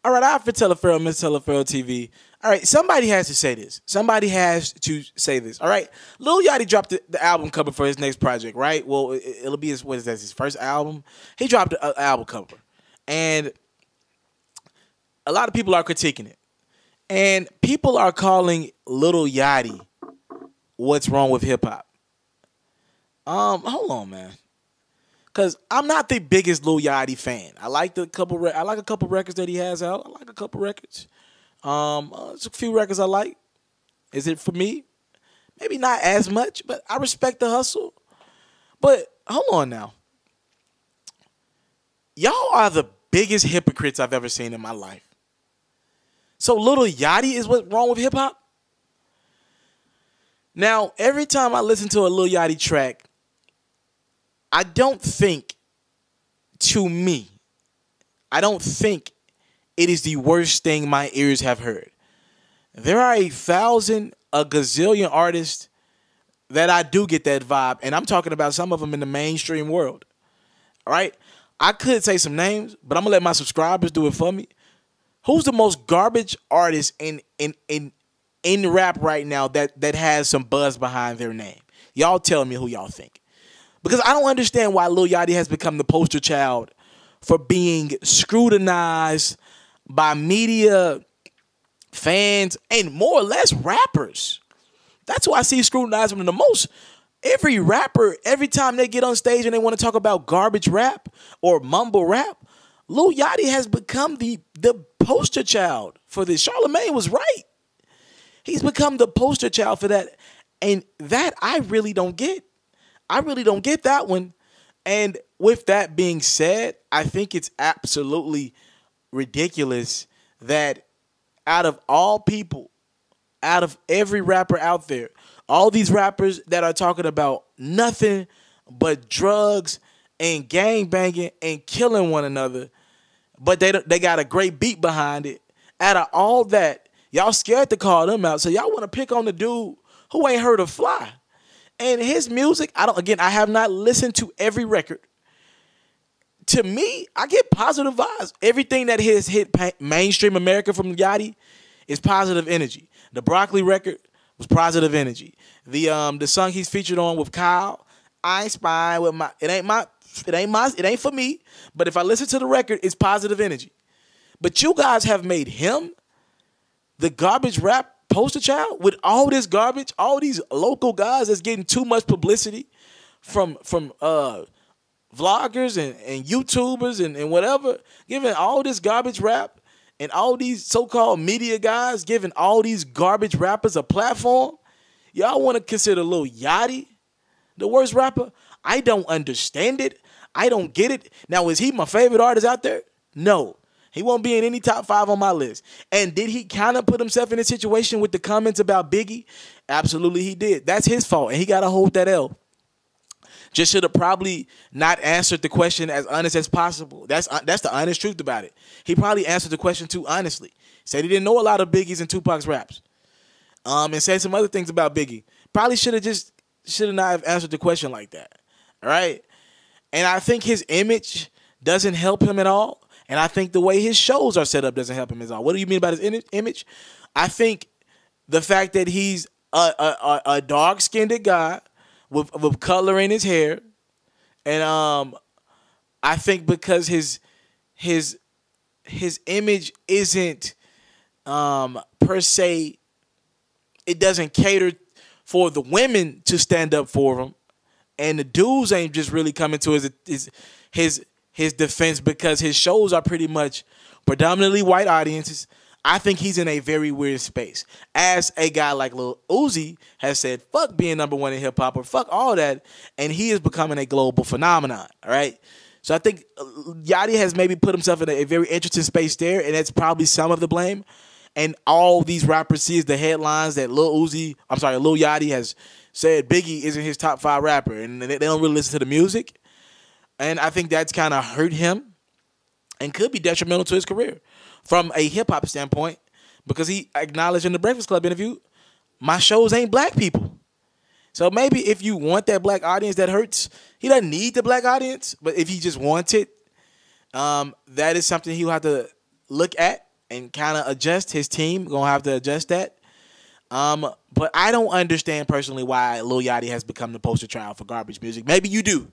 All right, I have to tell a Pharaoh, Miss Telepharaoh TV. All right, somebody has to say this. Somebody has to say this. All right, Lil Yachty dropped the album cover for his next project, right? Well, it'll be his, what is that, his first album? He dropped the album cover. And a lot of people are critiquing it. And people are calling Lil Yachty what's wrong with hip hop. Hold on, man. Cause I'm not the biggest Lil Yachty fan. I like a couple records that he has out. I like a couple records. There's a few records I like. Is it for me? Maybe not as much, but I respect the hustle. But hold on now. Y'all are the biggest hypocrites I've ever seen in my life. So Lil Yachty is what's wrong with hip hop? Now, every time I listen to a Lil Yachty track, I don't think, to me, I don't think it is the worst thing my ears have heard. There are a gazillion artists that I do get that vibe, and I'm talking about some of them in the mainstream world. All right? I could say some names, but I'm going to let my subscribers do it for me. Who's the most garbage artist in rap right now that has some buzz behind their name? Y'all tell me who y'all think. Because I don't understand why Lil Yachty has become the poster child for being scrutinized by media, fans, and more or less rappers. That's why I see scrutinizing them the most. Every rapper, every time they get on stage and they want to talk about garbage rap or mumble rap, Lil Yachty has become the poster child for this. Charlamagne was right. He's become the poster child for that. And that I really don't get. I really don't get that one. And with that being said, I think it's absolutely ridiculous that out of all people, out of every rapper out there, all these rappers that are talking about nothing but drugs and gang banging and killing one another, but they got a great beat behind it. Out of all that, y'all scared to call them out, so y'all want to pick on the dude who ain't heard of Fly. And his music, I have not listened to every record. To me, I get positive vibes. Everything that has hit mainstream America from Yachty is positive energy. The Broccoli record was positive energy. The song he's featured on with Kyle, I ain't spying with my. It ain't for me. But if I listen to the record, it's positive energy. But you guys have made him the garbage rap poster child with all this garbage, all these local guys that's getting too much publicity from vloggers and YouTubers and whatever, giving all this garbage rap, and all these so-called media guys giving all these garbage rappers a platform. Y'all want to consider Lil Yachty the worst rapper? I don't understand it. I don't get it. Now, is he my favorite artist out there? No. He won't be in any top 5 on my list. And did he kind of put himself in a situation with the comments about Biggie? Absolutely he did. That's his fault, and he got to hold that L. Just should have probably not answered the question as honest as possible. That's the honest truth about it. He probably answered the question too honestly. Said he didn't know a lot of Biggie's and Tupac's raps. And said some other things about Biggie. Probably should have not have answered the question like that. All right? And I think his image doesn't help him at all. And I think the way his shows are set up doesn't help him at all. What do you mean about his image? I think the fact that he's a dark-skinned guy with color in his hair, and I think because his image isn't per se, it doesn't cater for the women to stand up for him, and the dudes ain't just really coming to his defense because his shows are pretty much predominantly white audiences. I think he's in a very weird space. As a guy like Lil Uzi has said, fuck being number one in hip-hop or fuck all that, and he is becoming a global phenomenon, all right? So I think Yachty has maybe put himself in a very interesting space there, and that's probably some of the blame. And all these rappers see is the headlines that Lil Yachty has said Biggie isn't his top 5 rapper, and they don't really listen to the music. And I think that's kind of hurt him and could be detrimental to his career from a hip-hop standpoint, because he acknowledged in the Breakfast Club interview, my shows ain't black people. So maybe if you want that black audience, that hurts. He doesn't need the black audience, but if he just wants it, that is something he'll have to look at and kind of adjust his team. Gonna have to adjust that. But I don't understand personally why Lil Yachty has become the poster child for garbage music. Maybe you do.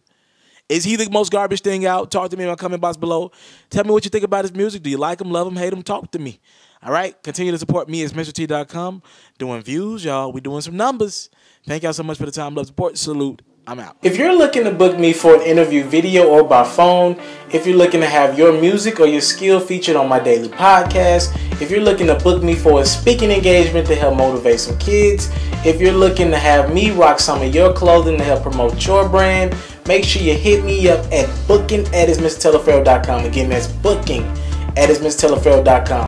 Is he the most garbage thing out? Talk to me in my comment box below. Tell me what you think about his music. Do you like him, love him, hate him? Talk to me. All right? Continue to support me at MrT.com. Doing views, y'all. We doing some numbers. Thank y'all so much for the time, love, support. Salute. I'm out. If you're looking to book me for an interview video or by phone, if you're looking to have your music or your skill featured on my daily podcast, if you're looking to book me for a speaking engagement to help motivate some kids, if you're looking to have me rock some of your clothing to help promote your brand, make sure you hit me up at booking@mrTelefarrell.com. Again, that's booking@mrTelefarrell.com.